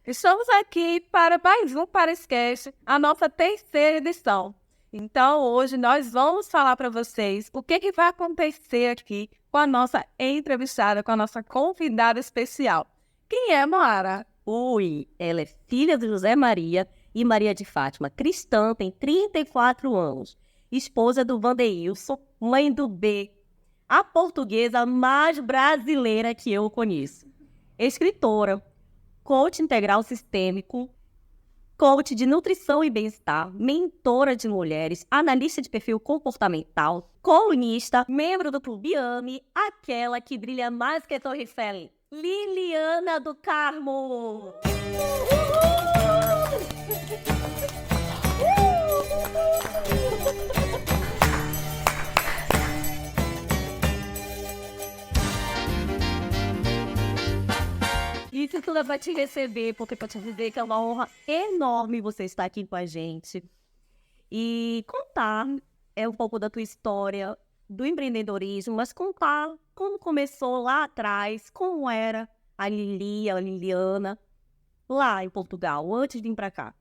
Estamos aqui para mais um Pariscast, a nossa terceira edição. Então, hoje nós vamos falar para vocês o que vai acontecer aqui com a nossa entrevistada, com a nossa convidada especial. Quem é Moara? Ui, ela é filha de José Maria e Maria de Fátima, cristã, tem 34 anos, esposa do Vandeilson, mãe do B, a portuguesa mais brasileira que eu conheço. Escritora, coach integral sistêmico, coach de nutrição e bem-estar, mentora de mulheres, analista de perfil comportamental, colunista, membro do Clube AME, aquela que brilha mais que Torre Eiffel, Liliana do Carmo. Isso tudo é para te receber, porque para te dizer que é uma honra enorme você estar aqui com a gente e contar um pouco da tua história, do empreendedorismo, mas contar como começou lá atrás, como era a Liliana, lá em Portugal, antes de vir para cá.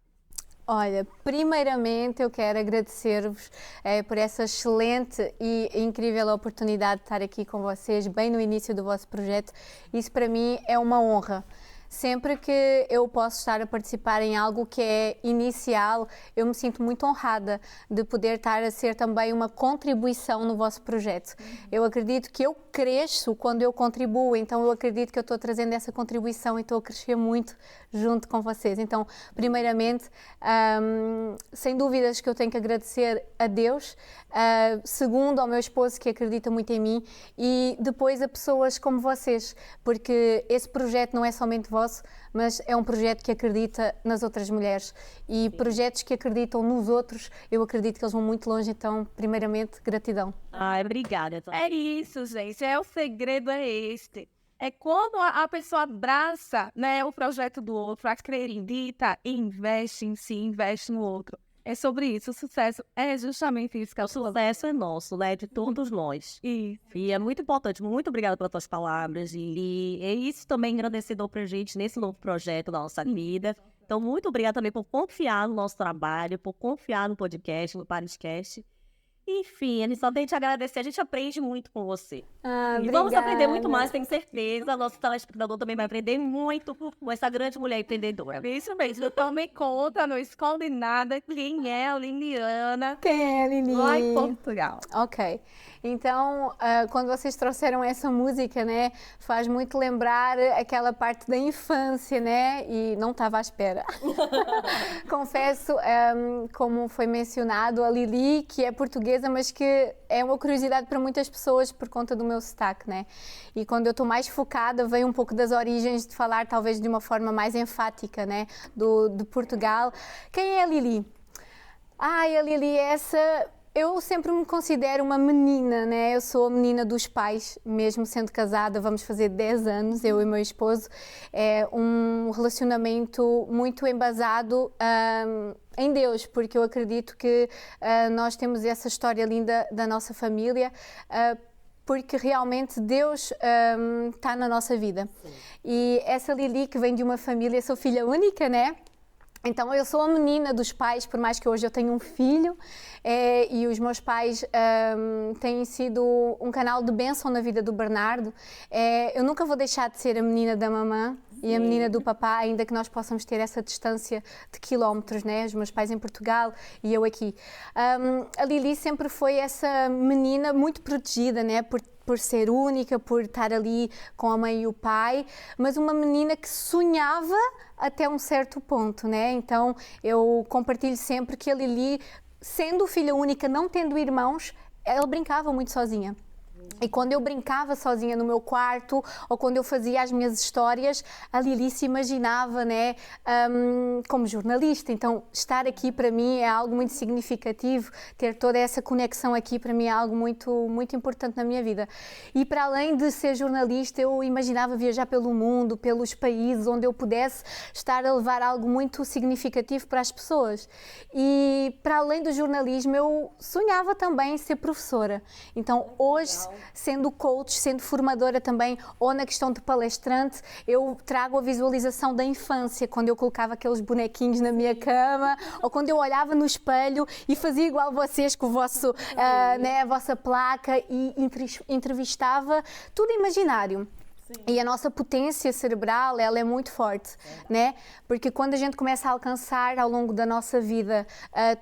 Olha, primeiramente eu quero agradecer-vos por essa excelente e incrível oportunidade de estar aqui com vocês, bem no início do vosso projeto. Isso para mim é uma honra. Sempre que eu posso estar a participar em algo que é inicial, eu me sinto muito honrada de poder estar a ser também uma contribuição no vosso projeto. Eu acredito que eu cresço quando eu contribuo, então eu acredito que eu estou trazendo essa contribuição e estou a crescer muito junto com vocês. Então, primeiramente, sem dúvidas que eu tenho que agradecer a Deus, segundo ao meu esposo que acredita muito em mim e depois a pessoas como vocês, porque esse projeto não é somente vosso, mas é um projeto que acredita nas outras mulheres e projetos que acreditam nos outros, eu acredito que eles vão muito longe, então, primeiramente, gratidão. Obrigada. É isso, gente, o segredo é este. É quando a pessoa abraça, né, o projeto do outro, acredita, investe em si, investe no outro. É sobre isso, o sucesso é justamente isso que é o sucesso é nosso, né, de todos nós. E é muito importante, muito obrigada pelas tuas palavras, Lili. É isso também engrandecedor pra gente nesse novo projeto da nossa vida. Então, muito obrigada também por confiar no nosso trabalho, por confiar no podcast, no Pariscast. Enfim, a gente só tem que te agradecer, a gente aprende muito com você. E vamos aprender muito mais, tenho certeza. Nosso telespectador também vai aprender muito com essa grande mulher empreendedora. Isso mesmo, tome conta, não esconde nada. Quem é a Liliana? Quem é a Lili? Lá em Portugal. Ok. Então, quando vocês trouxeram essa música, né, faz muito lembrar aquela parte da infância, né, e não estava à espera. Confesso, como foi mencionado, a Lili, que é portuguesa, mas que é uma curiosidade para muitas pessoas por conta do meu sotaque, né, e quando eu estou mais focada, vem um pouco das origens de falar talvez de uma forma mais enfática, né, de Portugal. Quem é a Lili? A Lili é essa... Eu sempre me considero uma menina, né? Eu sou a menina dos pais, mesmo sendo casada, vamos fazer 10 anos, eu e meu esposo. É um relacionamento muito embasado em Deus, porque eu acredito que nós temos essa história linda da nossa família, porque realmente Deus está na nossa vida. Sim. E essa Lili, que vem de uma família, sou filha única, né? Então, eu sou a menina dos pais, por mais que hoje eu tenha um filho, e os meus pais têm sido um canal de bênção na vida do Bernardo. Eu nunca vou deixar de ser a menina da mamã e a menina do papá, ainda que nós possamos ter essa distância de quilómetros, né? Os meus pais em Portugal e eu aqui. A Lili sempre foi essa menina muito protegida, né? Por ser única, por estar ali com a mãe e o pai, mas uma menina que sonhava até um certo ponto, né? Então, eu compartilho sempre que a Lili, sendo filha única, não tendo irmãos, ela brincava muito sozinha. E quando eu brincava sozinha no meu quarto, ou quando eu fazia as minhas histórias, a Lili se imaginava, né, como jornalista. Então, estar aqui para mim é algo muito significativo, ter toda essa conexão aqui para mim é algo muito, muito importante na minha vida. E para além de ser jornalista, eu imaginava viajar pelo mundo, pelos países onde eu pudesse estar a levar algo muito significativo para as pessoas. E para além do jornalismo, eu sonhava também ser professora. Então, hoje sendo coach, sendo formadora também, ou na questão de palestrante, eu trago a visualização da infância, quando eu colocava aqueles bonequinhos na minha cama, ou quando eu olhava no espelho e fazia igual vocês com o vosso, né, a vossa placa e entrevistava, tudo imaginário. E a nossa potência cerebral, ela é muito forte, né? Porque quando a gente começa a alcançar ao longo da nossa vida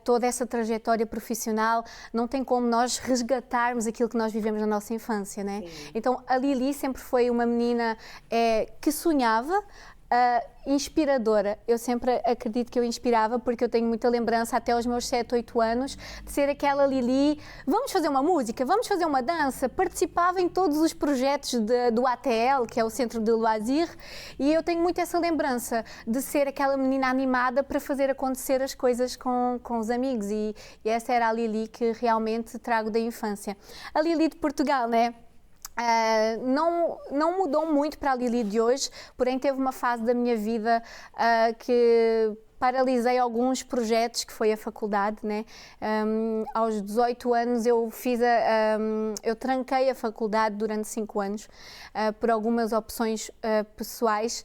toda essa trajetória profissional, não tem como nós resgatarmos aquilo que nós vivemos na nossa infância, né? Então, a Lili sempre foi uma menina que sonhava, inspiradora. Eu sempre acredito que eu inspirava, porque eu tenho muita lembrança até aos meus 7, 8 anos de ser aquela Lili, vamos fazer uma música, vamos fazer uma dança. Participava em todos os projetos do ATL, que é o Centro de Loisir, e eu tenho muito essa lembrança de ser aquela menina animada para fazer acontecer as coisas com os amigos, e essa era a Lili que realmente trago da infância. A Lili de Portugal, né? Não mudou muito para a Lili de hoje, porém teve uma fase da minha vida que paralisei alguns projetos, que foi a faculdade, né? Aos 18 anos eu tranquei a faculdade durante 5 anos por algumas opções pessoais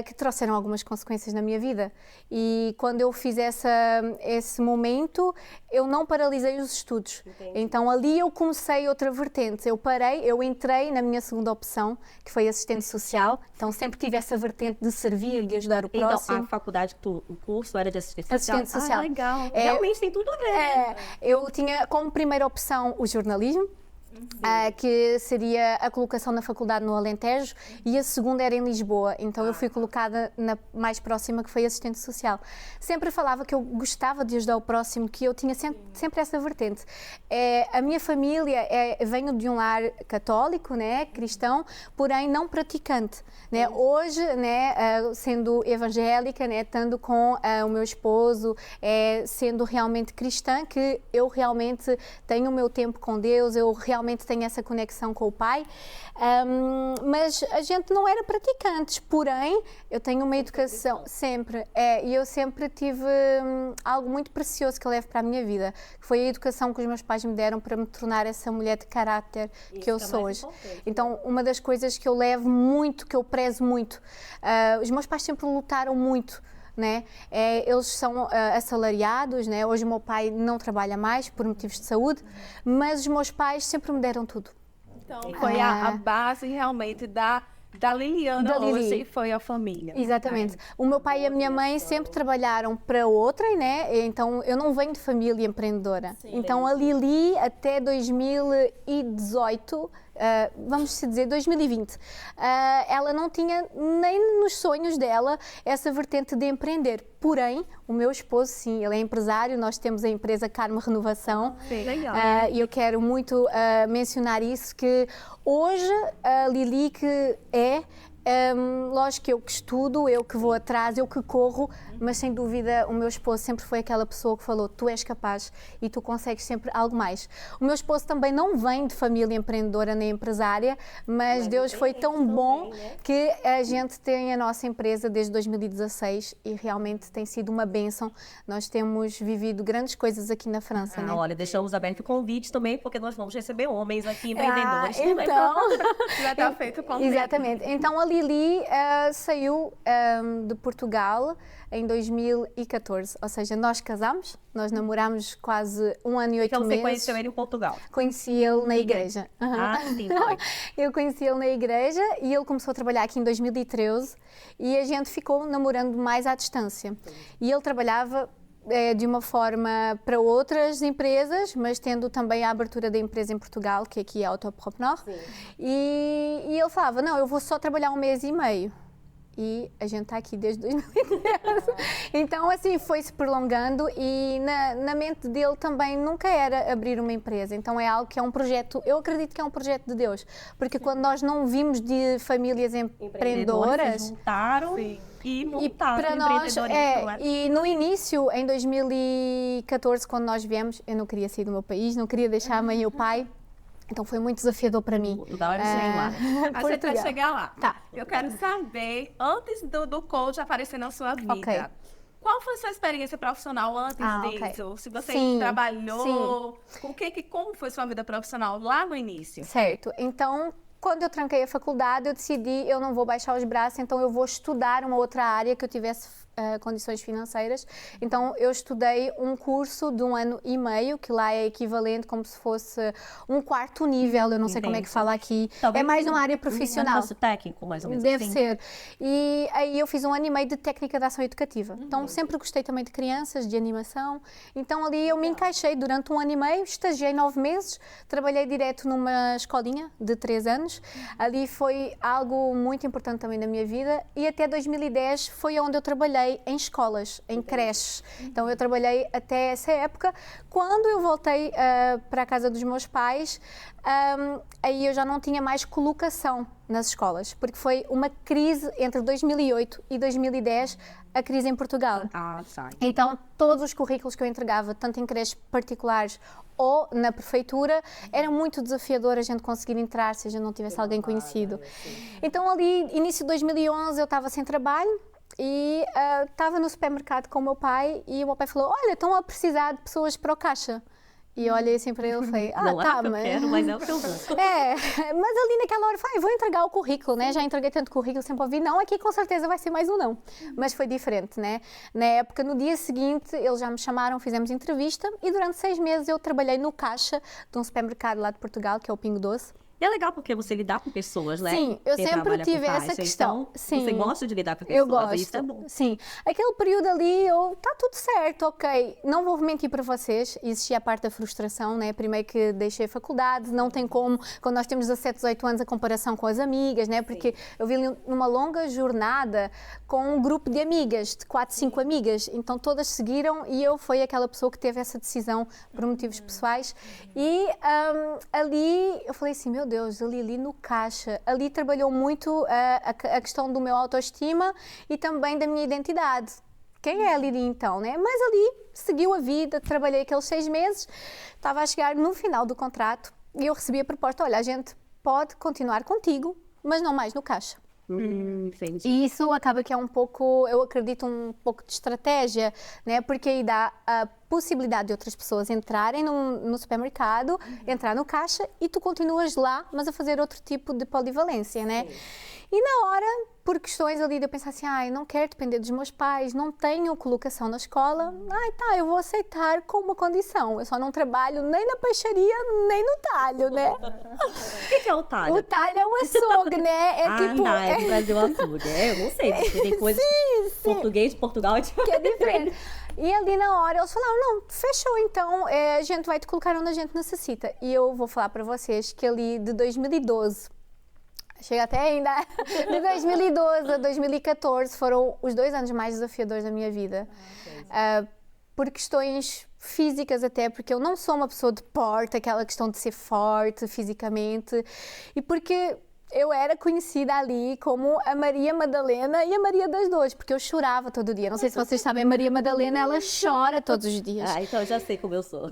que trouxeram algumas consequências na minha vida. E quando eu fiz esse momento, eu não paralisei os estudos. Entendi. Então ali eu comecei outra vertente. Eu entrei na minha segunda opção, que foi assistente social. Então sempre tive essa vertente de servir, de ajudar o próximo. Então a faculdade, o curso era de assistente social? Assistente social. Legal. Realmente tem tudo a ver. Eu tinha como primeira opção o jornalismo, que seria a colocação na faculdade no Alentejo, e a segunda era em Lisboa, então eu fui colocada na mais próxima, que foi assistente social. Sempre falava que eu gostava de ajudar o próximo, que eu tinha sempre essa vertente. A minha família, venho de um lar católico, né, cristão, porém não praticante, né? Hoje, né, sendo evangélica, né, estando com o meu esposo, sendo realmente cristã, que eu realmente tenho o meu tempo com Deus, eu realmente tenho essa conexão com o Pai, mas a gente não era praticantes, porém eu tenho uma educação sempre, e eu sempre tive algo muito precioso que eu levo para a minha vida, que foi a educação que os meus pais me deram para me tornar essa mulher de caráter que eu sou hoje. Então, uma das coisas que eu levo muito, que eu prezo muito, os meus pais sempre lutaram muito, né? Eles são assalariados, né? Hoje o meu pai não trabalha mais por motivos de saúde, mas os meus pais sempre me deram tudo. Então foi a base realmente da Liliana hoje, foi a família. Exatamente. O meu pai e a minha mãe sempre trabalharam para outrem, né? Então eu não venho de família empreendedora. Sim, então a Lili até 2018, vamos dizer 2020, ela não tinha nem nos sonhos dela essa vertente de empreender. Porém, o meu esposo, sim, ele é empresário, nós temos a empresa Carmo Renovação. Sim, legal. E eu quero muito mencionar isso, que hoje a Lili que lógico que eu que estudo, eu que vou atrás, eu que corro, mas sem dúvida o meu esposo sempre foi aquela pessoa que falou: tu és capaz e tu consegues sempre algo mais. O meu esposo também não vem de família empreendedora nem empresária, mas Deus foi tão bom, né, que a gente tem a nossa empresa desde 2016 e realmente tem sido uma bênção. Nós temos vivido grandes coisas aqui na França, né? Olha, deixamos aberto o convite também, porque nós vamos receber homens aqui, empreendedores. Então, já está feito com exatamente. Então a Lili saiu de Portugal em 2014, ou seja, nós casámos, nós namorámos quase 1 ano e 8 meses. Então você conheceu ele em Portugal? Conheci ele na igreja. Sim, foi. Eu conheci ele na igreja e ele começou a trabalhar aqui em 2013 e a gente ficou namorando mais à distância. E ele trabalhava de uma forma para outras empresas, mas tendo também a abertura da empresa em Portugal, que aqui é a Autopropreneur. E ele falava: não, eu vou só trabalhar 1 mês e meio. E a gente está aqui desde 2013. Então, assim, foi-se prolongando e na mente dele também nunca era abrir uma empresa. Então, é algo que é um projeto, eu acredito que é um projeto de Deus. Porque quando nós não vimos de famílias empreendedoras... juntaram e montaram para nós, e no início, em 2014, quando nós viemos, eu não queria sair do meu país, não queria deixar a mãe e o pai. Então foi muito desafiador para mim. Portugal era lá. Você vai chegar lá. Tá. Eu quero saber, antes do coach aparecer na sua vida, qual foi a sua experiência profissional antes disso? Se você trabalhou, como foi sua vida profissional lá no início? Certo. Então, quando eu tranquei a faculdade, eu decidi, eu não vou baixar os braços, então eu vou estudar uma outra área que eu tivesse condições financeiras. Então, eu estudei um curso de 1 ano e meio, que lá é equivalente como se fosse um 4º nível, eu não sei como é que fala aqui. Talvez é mais uma área profissional. Técnico, mais ou menos. Deve ser. E aí eu fiz 1 ano e meio de técnica de ação educativa. Então, sempre gostei também de crianças, de animação. Então, ali eu me encaixei durante 1 ano e meio, estagiei 9 meses, trabalhei direto numa escolinha de 3 anos. Ali foi algo muito importante também na minha vida e até 2010 foi onde eu trabalhei em escolas, em creches. Então eu trabalhei até essa época. Quando eu voltei para a casa dos meus pais, aí eu já não tinha mais colocação nas escolas, porque foi uma crise entre 2008 e 2010, a crise em Portugal. Então todos os currículos que eu entregava, tanto em creches particulares ou na prefeitura, era muito desafiador a gente conseguir entrar se a gente não tivesse alguém conhecido. Então ali, início de 2011, eu estava sem trabalho e estava no supermercado com o meu pai e o meu pai falou, olha, estão a precisar de pessoas para o caixa. E eu olhei assim para ele e falei, não tá, é o que eu quero, mas é o que eu vou. Mas ali naquela hora eu falei, vou entregar o currículo, né? Já entreguei tanto currículo, sempre ouvi, não, aqui com certeza vai ser mais um não. Mas foi diferente, né? Na época, no dia seguinte, eles já me chamaram, fizemos entrevista e durante 6 meses eu trabalhei no caixa de um supermercado lá de Portugal, que é o Pingo Doce. E é legal porque você lidar com pessoas, né? Sim, eu sempre tive essa questão. Então, sim, você gosta de lidar com pessoas, eu gosto. Isso é bom. Sim, aquele período ali, tá tudo certo, ok. Não vou mentir para vocês, existia a parte da frustração, né? Primeiro que deixei a faculdade, não tem como, quando nós temos 17, 18 anos, a comparação com as amigas, né? Porque eu vi numa longa jornada com um grupo de amigas, de 4, 5 amigas, então todas seguiram e eu fui aquela pessoa que teve essa decisão por motivos pessoais. E ali eu falei assim, meu Deus, ali no caixa, ali trabalhou muito a questão do meu autoestima e também da minha identidade. Quem é a Lili então, né? Mas ali seguiu a vida, trabalhei aqueles 6 meses, estava a chegar no final do contrato e eu recebi a proposta, olha, a gente pode continuar contigo, mas não mais no caixa. E isso acaba que é um pouco, eu acredito, um pouco de estratégia, né? Porque aí dá a possibilidade de outras pessoas entrarem no supermercado, entrar no caixa e tu continuas lá, mas a fazer outro tipo de polivalência, né? E na hora, por questões ali de eu pensar assim, não quero depender dos meus pais, não tenho colocação na escola, eu vou aceitar com uma condição, eu só não trabalho nem na peixaria, nem no talho, né? O que é o talho? O talho é um açougue, né? É do Brasil açougue, eu não sei, porque tem coisas português, Portugal é que é diferente. E ali na hora eles falaram, não, fechou então, a gente vai te colocar onde a gente necessita. E eu vou falar para vocês que ali de 2012, chega até ainda, de 2012 a 2014 foram os 2 anos mais desafiadores da minha vida. Por questões físicas até, porque eu não sou uma pessoa de porte, aquela questão de ser forte fisicamente, e porque eu era conhecida ali como a Maria Madalena e a Maria das Dores, porque eu chorava todo dia. Não sei se vocês sabem, a Maria Madalena, ela chora todos os dias. Então eu já sei como eu sou.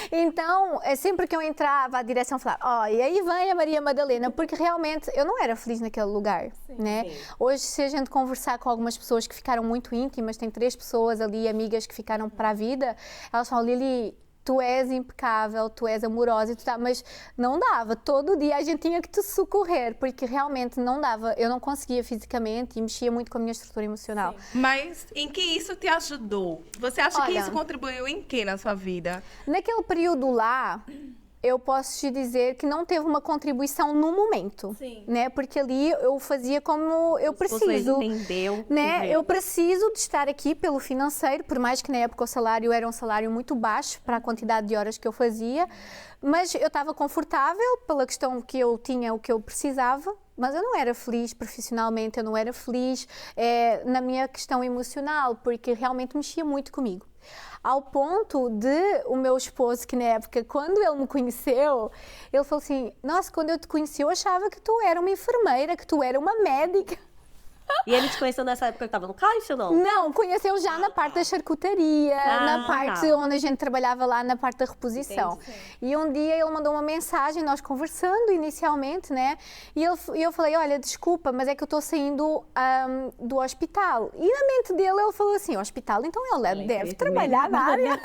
Então, sempre que eu entrava, a direção falava, e aí vem a Maria Madalena, porque realmente eu não era feliz naquele lugar, né? Sim. Hoje, se a gente conversar com algumas pessoas que ficaram muito íntimas, tem 3 pessoas ali, amigas que ficaram para a vida, elas falam, Lili, tu és impecável, tu és amorosa e mas não dava, todo dia a gente tinha que te socorrer, porque realmente não dava, eu não conseguia fisicamente e mexia muito com a minha estrutura emocional. Sim. Mas em que isso te ajudou? Você acha que isso contribuiu em que na sua vida? Naquele período lá, eu posso te dizer que não teve uma contribuição no momento, né? Porque ali eu fazia como eu preciso, né? Eu preciso de estar aqui pelo financeiro, por mais que na época o salário era um salário muito baixo para a quantidade de horas que eu fazia, mas eu estava confortável pela questão que eu tinha o que eu precisava. Mas eu não era feliz profissionalmente, eu não era feliz na minha questão emocional, porque realmente mexia muito comigo. Ao ponto de o meu esposo, que na época, quando ele me conheceu, ele falou assim, nossa, quando eu te conheci eu achava que tu era uma enfermeira, que tu era uma médica. E ele te conheceu nessa época que tava no caixa ou não? Não, conheceu já na parte da charcutaria, na parte onde a gente trabalhava lá na parte da reposição. E um dia ele mandou uma mensagem, nós conversando inicialmente, né? E eu falei, olha, desculpa, mas é que eu estou saindo do hospital. E na mente dele ele falou assim, hospital, então ele deve trabalhar na área.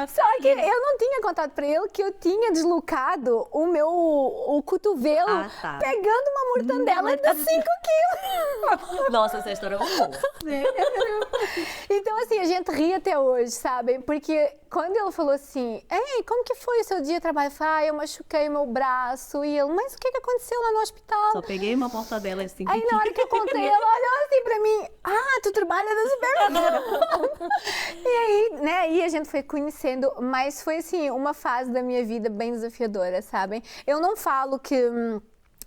Só que eu não tinha contado para ele que eu tinha deslocado o cotovelo pegando uma mortandela de 5 quilos. Nossa, essa história é muito boa. Então, assim, a gente ri até hoje, sabem? Porque quando ele falou assim, ei, como que foi o seu dia de trabalho? Eu falei, eu machuquei o meu braço. E ele, mas o que aconteceu lá no hospital? Só peguei uma mortadela assim. Aí na hora que eu contei, ele olhou assim pra mim, tu trabalha no supermercado. E aí, né, aí a gente foi conhecendo, mas foi assim, uma fase da minha vida bem desafiadora, sabem? Eu não falo que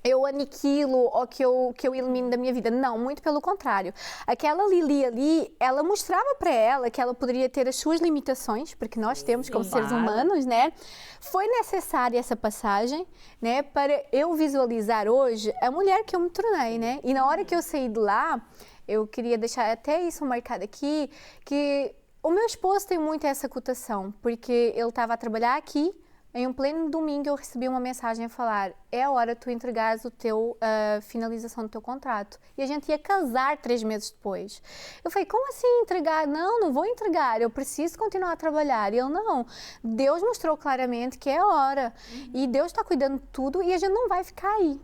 eu aniquilo ou que eu elimino da minha vida. Não, muito pelo contrário. Aquela Lili ali, ela mostrava para ela que ela poderia ter as suas limitações, porque nós temos como seres humanos, né? Foi necessária essa passagem, né? Para eu visualizar hoje a mulher que eu me tornei, né? E na hora que eu saí de lá, eu queria deixar até isso marcado aqui, que o meu esposo tem muito essa cotação, porque ele estava a trabalhar aqui. Em um pleno domingo eu recebi uma mensagem a falar, é a hora de tu entregares a finalização do teu contrato. E a gente ia casar 3 meses depois. Eu falei, como assim entregar? Não vou entregar, eu preciso continuar a trabalhar. E ele, não, Deus mostrou claramente que é a hora. E Deus está cuidando de tudo e a gente não vai ficar aí.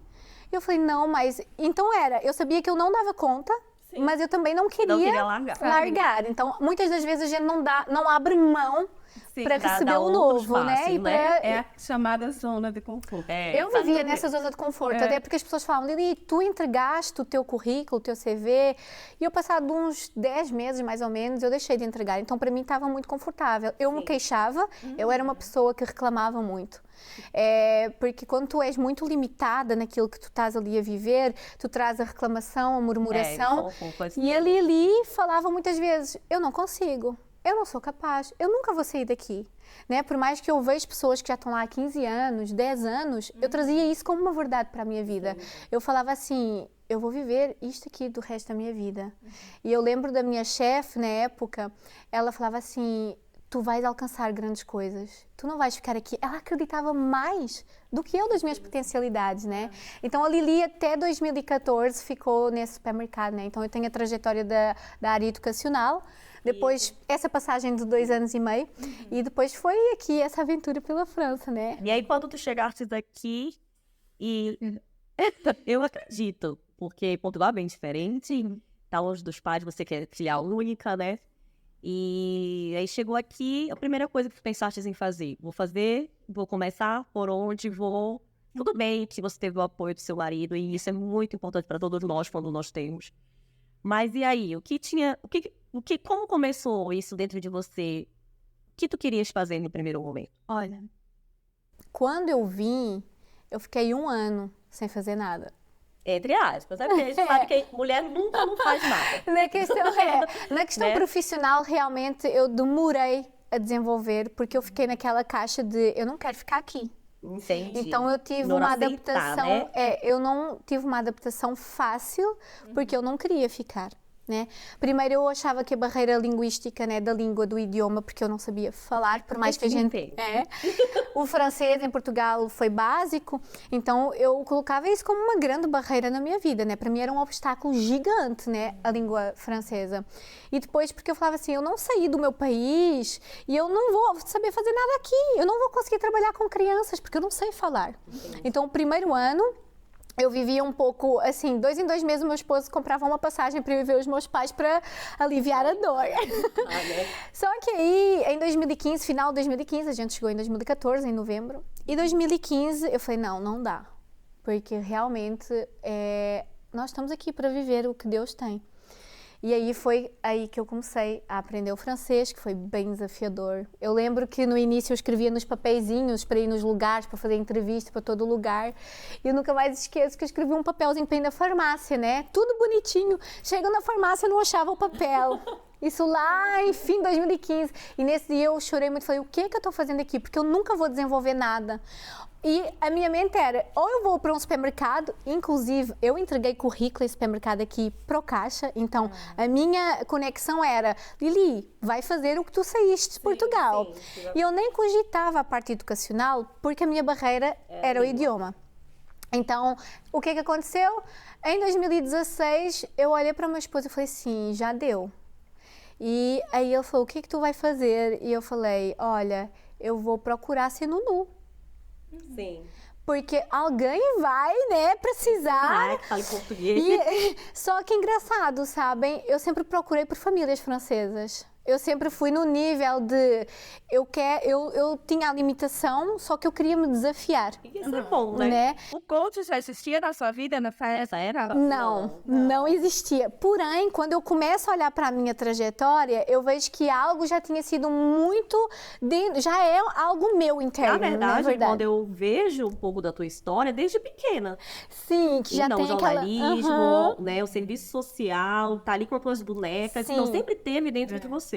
E eu falei, não, mas... Então eu sabia que eu não dava conta, mas eu também não queria largar. Então, muitas das vezes a gente não abre mão para receber o novo, né? É a chamada zona de conforto. Eu vivia nessa zona de conforto, até porque as pessoas falam, Lili, tu entregaste o teu currículo, o teu CV, e eu passado uns 10 meses, mais ou menos, eu deixei de entregar. Então, para mim, estava muito confortável. Eu me queixava, eu era uma pessoa que reclamava muito. Porque quando tu és muito limitada naquilo que tu estás ali a viver, tu traz a reclamação, a murmuração, e a Lili falava muitas vezes, eu não consigo. Eu não sou capaz, eu nunca vou sair daqui, né? Por mais que eu veja pessoas que já estão lá há 15 anos, 10 anos, eu trazia isso como uma verdade para a minha vida. Eu falava assim, eu vou viver isto aqui do resto da minha vida. E eu lembro da minha chefe, na época, ela falava assim, tu vais alcançar grandes coisas, tu não vais ficar aqui. Ela acreditava mais do que eu das minhas potencialidades, né? Então a Lili até 2014 ficou nesse supermercado, né? Então eu tenho a trajetória da área educacional, depois essa passagem de 2 anos e meio e depois foi aqui essa aventura pela França, né? E aí quando tu chegaste daqui e eu acredito, porque Portugal é bem diferente, tá longe dos pais, você que é filha única, né? E aí chegou aqui, a primeira coisa que tu pensaste em fazer, vou começar por onde vou. Tudo bem que você teve o apoio do seu marido e isso é muito importante para todos nós quando nós temos. Mas e aí, como começou isso dentro de você? O que tu querias fazer no primeiro momento? Olha, quando eu vim, eu fiquei 1 ano sem fazer nada. Entre aspas, porque a gente sabe que mulher nunca não faz nada. Na questão profissional, realmente, eu demorei a desenvolver, porque eu fiquei naquela caixa de, eu não quero ficar aqui. Entendi. Então eu tive uma adaptação, eu não tive uma adaptação fácil, porque eu não queria ficar. Né? Primeiro eu achava que a barreira linguística, né, da língua, do idioma, porque eu não sabia falar, por mais que a gente... O francês em Portugal foi básico, então eu colocava isso como uma grande barreira na minha vida, né? Para mim era um obstáculo gigante, né, a língua francesa. E depois porque eu falava assim, eu não saí do meu país e eu não vou saber fazer nada aqui, eu não vou conseguir trabalhar com crianças, porque eu não sei falar. Então o primeiro ano eu vivia um pouco, assim, 2 em 2 meses o meu esposo comprava uma passagem para eu ir ver os meus pais para aliviar a dor. Só que aí, em 2015, final de 2015, a gente chegou em 2014, em novembro, e 2015 eu falei, não dá, porque realmente nós estamos aqui para viver o que Deus tem. E aí foi aí que eu comecei a aprender o francês, que foi bem desafiador. Eu lembro que no início eu escrevia nos papeizinhos para ir nos lugares, para fazer entrevista para todo lugar. E eu nunca mais esqueço que eu escrevi um papelzinho para ir na farmácia, né? Tudo bonitinho. Chego na farmácia e não achava o papel. Isso lá em fim de 2015. E nesse dia eu chorei muito, falei, o que eu estou fazendo aqui? Porque eu nunca vou desenvolver nada. E a minha mente era, ou eu vou para um supermercado, inclusive eu entreguei currículo em supermercado aqui pro caixa, então a minha conexão era, Lili, vai fazer o que tu saíste de Portugal. E eu nem cogitava a parte educacional, porque a minha barreira era o idioma. Então, o que aconteceu? Em 2016, eu olhei para a minha esposa e falei assim, já deu. E aí ele falou, o que tu vai fazer? E eu falei, olha, eu vou procurar ser Nunu. Sim. Porque alguém vai, né, precisar. Que fala em português. Só que engraçado, sabem? Eu sempre procurei por famílias francesas. Eu sempre fui no nível de eu tinha a limitação, só que eu queria me desafiar. Isso é bom, né? O coach já existia na sua vida nessa era? Não existia. Porém, quando eu começo a olhar para a minha trajetória, eu vejo que algo já tinha sido muito já é algo meu interno. Na verdade, quando eu vejo um pouco da tua história, desde pequena. Sim, que já tem o jornalismo, né, o serviço social, tá ali com as tuas bonecas, então sempre teve dentro de você.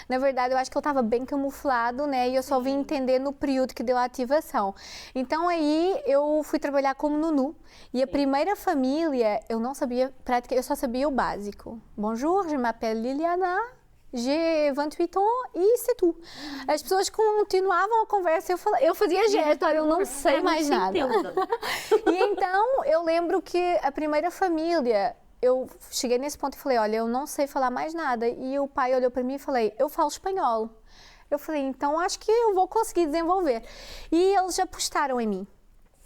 Na verdade, eu acho que eu estava bem camuflado, né? E eu só vim entender no período que deu a ativação. Então, aí, eu fui trabalhar como Nunu. E a primeira família, eu não sabia, eu só sabia o básico. Bonjour, je m'appelle Liliana. J'ai 28 ans e c'est tout. As pessoas continuavam a conversa, eu fazia gesto, eu não sei mais nada. E então, eu lembro que a primeira família, eu cheguei nesse ponto e falei, olha, eu não sei falar mais nada. E o pai olhou para mim e falei, eu falo espanhol. Eu falei, então acho que eu vou conseguir desenvolver. E eles apostaram em mim.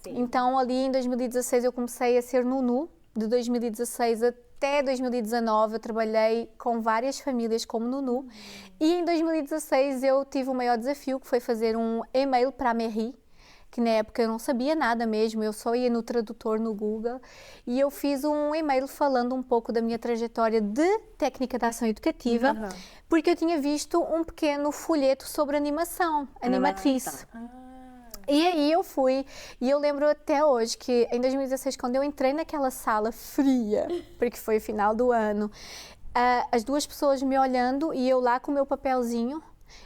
Sim. Então, ali em 2016, eu comecei a ser Nunu. De 2016 até 2019, eu trabalhei com várias famílias como Nunu. E em 2016, eu tive o maior desafio, que foi fazer um e-mail para a Mairie, que na época eu não sabia nada mesmo, eu só ia no tradutor no Google, e eu fiz um e-mail falando um pouco da minha trajetória de técnica de ação educativa, porque eu tinha visto um pequeno folheto sobre animação, animatriz. E aí eu fui, e eu lembro até hoje que em 2016, quando eu entrei naquela sala fria, porque foi o final do ano, as duas pessoas me olhando e eu lá com o meu papelzinho,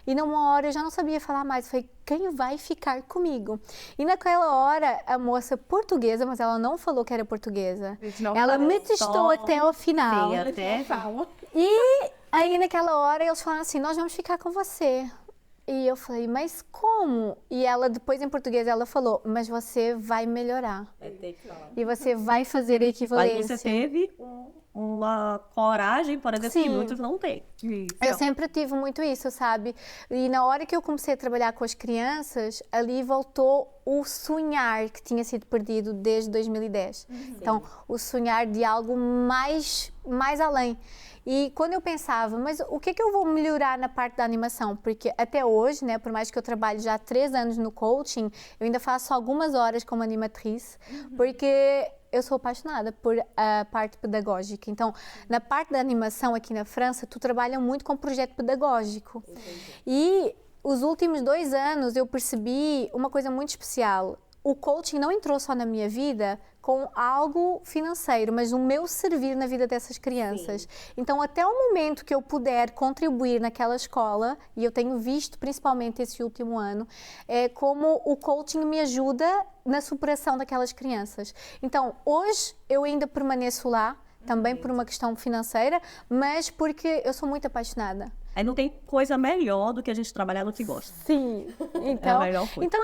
e numa hora eu já não sabia falar mais, eu falei, quem vai ficar comigo? E naquela hora, a moça portuguesa, mas ela não falou que era portuguesa, ela me testou até o final. Sim, até. E aí naquela hora eles falaram assim, nós vamos ficar com você. E eu falei, mas como? E ela, depois em português, ela falou, mas você vai melhorar. E você vai fazer a equivalência. Mas você teve uma coragem, por exemplo, que muitos não têm. Eu sempre tive muito isso, sabe? E na hora que eu comecei a trabalhar com as crianças, ali voltou o sonhar que tinha sido perdido desde 2010. Então, o sonhar de algo mais além. E quando eu pensava, mas o que eu vou melhorar na parte da animação? Porque até hoje, né, por mais que eu trabalhe já há 3 anos no coaching, eu ainda faço algumas horas como animatriz, porque eu sou apaixonada por a parte pedagógica. Então, na parte da animação aqui na França, tu trabalha muito com projeto pedagógico. E os últimos 2 anos eu percebi uma coisa muito especial. O coaching não entrou só na minha vida com algo financeiro, mas o meu servir na vida dessas crianças. Então, até o momento que eu puder contribuir naquela escola, e eu tenho visto principalmente esse último ano, é como o coaching me ajuda na superação daquelas crianças. Então, hoje eu ainda permaneço lá, também por uma questão financeira, mas porque eu sou muito apaixonada. Aí não tem coisa melhor do que a gente trabalhar no que gosta. Sim. Então, é a melhor coisa. Então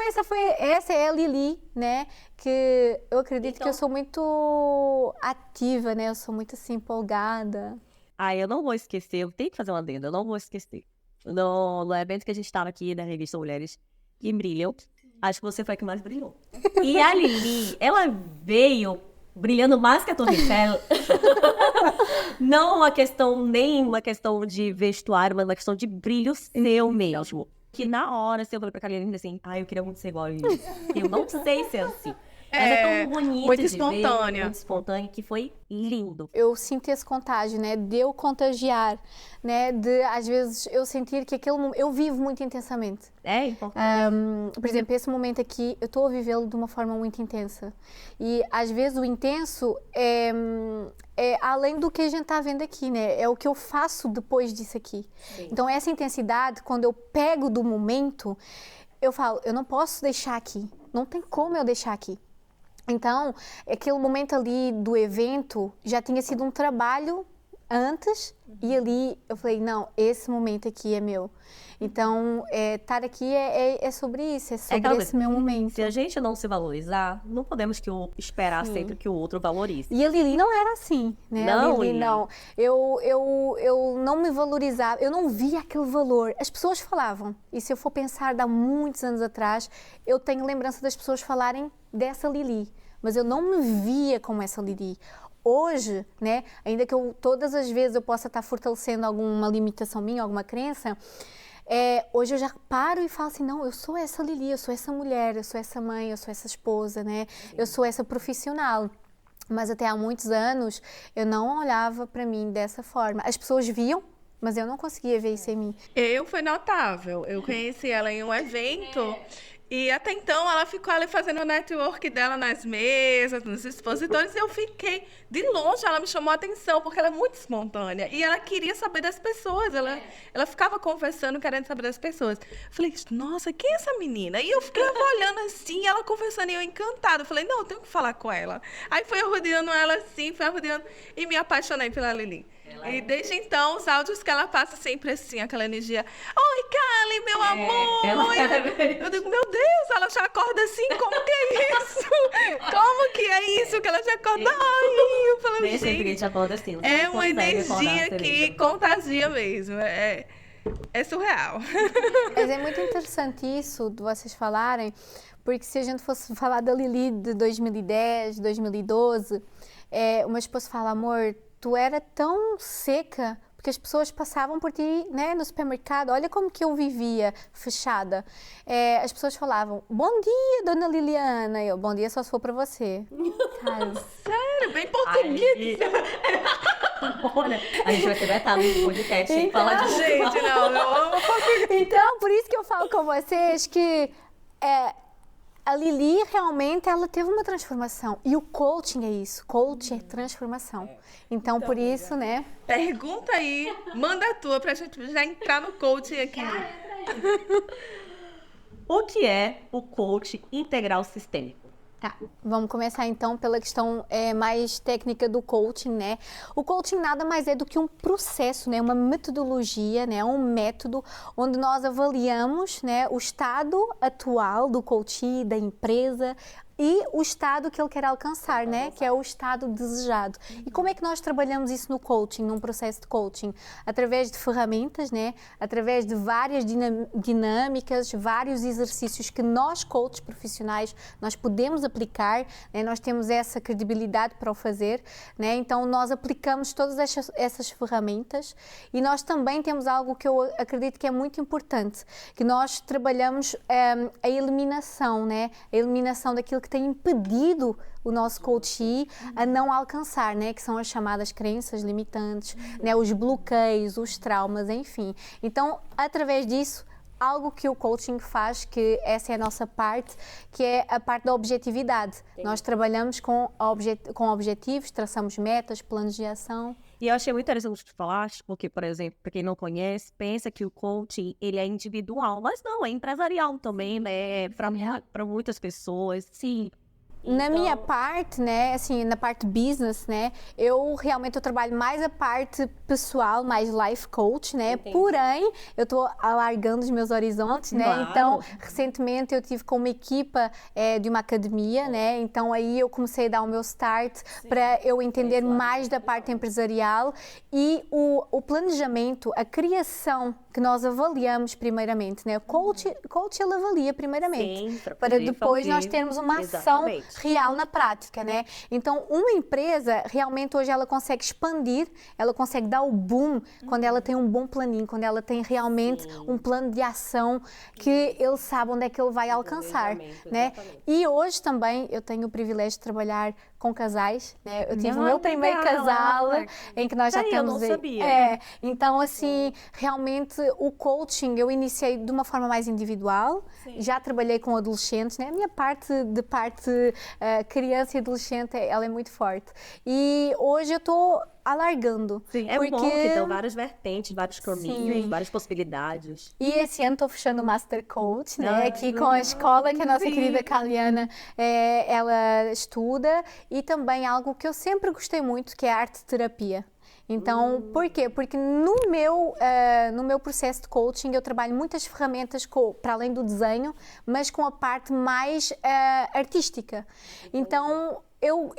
essa é a Lili, né? Que eu acredito que eu sou muito ativa, né? Eu sou muito assim, empolgada. Eu não vou esquecer, eu tenho que fazer uma adenda, eu não vou esquecer. No evento que a gente estava aqui na revista Mulheres que Brilham, acho que você foi a que mais brilhou. E a Lili, ela veio brilhando mais que a Torre Eiffel. Não nem uma questão de vestuário, mas uma questão de brilho seu mesmo. Que na hora, você falou pra Carolina assim, eu queria muito ser igual a Lili. Eu não sei ser assim. Ela é tão bonita muito de espontânea. ver, muito espontânea, que foi lindo. Eu sinto esse contágio, né? De eu contagiar, né? De, às vezes, eu sentir que eu vivo muito intensamente. É importante. Por exemplo, esse momento aqui, eu estou a vivê-lo de uma forma muito intensa. E, às vezes, o intenso é além do que a gente está vendo aqui, né? É o que eu faço depois disso aqui. Sim. Então, essa intensidade, quando eu pego do momento, eu falo, eu não posso deixar aqui. não tem como eu deixar aqui. Então, aquele momento ali do evento já tinha sido um trabalho antes e ali eu falei, não, esse momento aqui é meu. Então, estar aqui é sobre isso, é sobre esse meu momento. Se a gente não se valorizar, não podemos esperar sempre que o outro valorize. E a Lili não era assim, né? Não, a Lili não. Eu não me valorizava, eu não via aquele valor. As pessoas falavam, e se eu for pensar de há muitos anos atrás, eu tenho lembrança das pessoas falarem dessa Lili, mas eu não me via como essa Lili. Hoje, né, ainda que todas as vezes eu possa estar fortalecendo alguma limitação minha, alguma crença, hoje eu já paro e falo assim, não, eu sou essa Lili, eu sou essa mulher, eu sou essa mãe, eu sou essa esposa, né, eu sou essa profissional. Mas até há muitos anos eu não olhava para mim dessa forma. As pessoas viam, mas eu não conseguia ver isso em mim. Foi notável. Eu conheci ela em um evento e até então ela ficou ali fazendo o network dela nas mesas, nos expositores, e eu fiquei de longe. Ela me chamou a atenção porque ela é muito espontânea e ela queria saber das pessoas. Ela ficava conversando, querendo saber das pessoas. Eu falei, nossa, quem é essa menina? E eu ficava olhando assim, ela conversando e eu encantada. Eu falei, não, eu tenho que falar com ela. Aí fui rodeando ela assim, fui rodeando e me apaixonei pela Lili. E desde então, os áudios que ela passa sempre assim, aquela energia. Oi, Kali, meu amor! Eu digo, meu Deus, ela já acorda assim? Como que é isso? Como que é isso que ela já acorda? Ai, eu falo, gente, assim, é uma energia que contagia mesmo. É surreal. Mas é muito interessante isso de vocês falarem, porque se a gente fosse falar da Lili de 2010, 2012, uma esposa fala, amor, tu era tão seca, porque as pessoas passavam por ti, né, no supermercado, olha como que eu vivia, fechada. As pessoas falavam, bom dia, dona Liliana. Eu, bom dia só se for pra você. Cara, sério, bem português. Olha, a gente vai ter vetado no podcast sem falar de gente, não, eu amo português. Então, por isso que eu falo com vocês que a Lili realmente ela teve uma transformação. E o coaching é isso. Coaching é transformação. Então, por isso, né? Pergunta aí, manda a tua pra gente já entrar no coaching aqui. O que é o coaching integral sistêmico? Tá, vamos começar então pela questão mais técnica do coaching, né? O coaching nada mais é do que um processo, né? Uma metodologia, né? Um método onde nós avaliamos, né? O estado atual do coachee, da empresa e o estado que ele quer alcançar, né? Que é o estado desejado. E como é que nós trabalhamos isso no coaching, num processo de coaching? Através de ferramentas, né? Através de várias dinâmicas, vários exercícios que nós, coaches profissionais, nós podemos aplicar, né? Nós temos essa credibilidade para o fazer, né? Então, nós aplicamos todas essas ferramentas e nós também temos algo que eu acredito que é muito importante, que nós trabalhamos a eliminação, né? A eliminação daquilo que tem impedido o nosso coachee a não alcançar, né? Que são as chamadas crenças limitantes, né? Os bloqueios, os traumas, enfim. Então, através disso, algo que o coaching faz, que essa é a nossa parte, que é a parte da objetividade. Nós trabalhamos com objetivos, traçamos metas, planos de ação. E eu achei muito interessante o que tu falaste, porque, por exemplo, para quem não conhece, pensa que o coaching, ele é individual, mas não, é empresarial também, né? Para muitas pessoas, sim. Na minha parte, né, assim, na parte business, né, eu trabalho mais a parte pessoal, mais life coach, né, entendi. Porém, eu estou alargando os meus horizontes, né, claro. Então, recentemente eu tive com uma equipa de uma academia, né, então aí eu comecei a dar o meu start para eu entender mais da parte empresarial e o planejamento, a criação que nós avaliamos primeiramente, né, o coach ele avalia primeiramente, sim, para depois nós termos uma ação real na prática, né? Então, uma empresa, realmente hoje ela consegue expandir, ela consegue dar o boom quando ela tem um bom planinho, quando ela tem realmente um plano de ação que ele sabe onde é que ele vai alcançar, né? E hoje também eu tenho o privilégio de trabalhar com casais, né? Eu tive o meu primeiro casal em que nós já temos... Eu não sabia. Então, assim, realmente o coaching eu iniciei de uma forma mais individual, já trabalhei com adolescentes, né? A minha parte criança e adolescente, ela é muito forte. E hoje eu estou alargando. Sim, é porque... bom que dão várias vertentes, vários caminhos, Sim. várias possibilidades. E esse ano estou fechando o Master Coach, né? Aqui com a escola que a nossa querida Kaliana, ela estuda. E também algo que eu sempre gostei muito, que é a arte-terapia. Então, por quê? Porque no meu processo de coaching eu trabalho muitas ferramentas para além do desenho, mas com a parte mais artística. Então, eu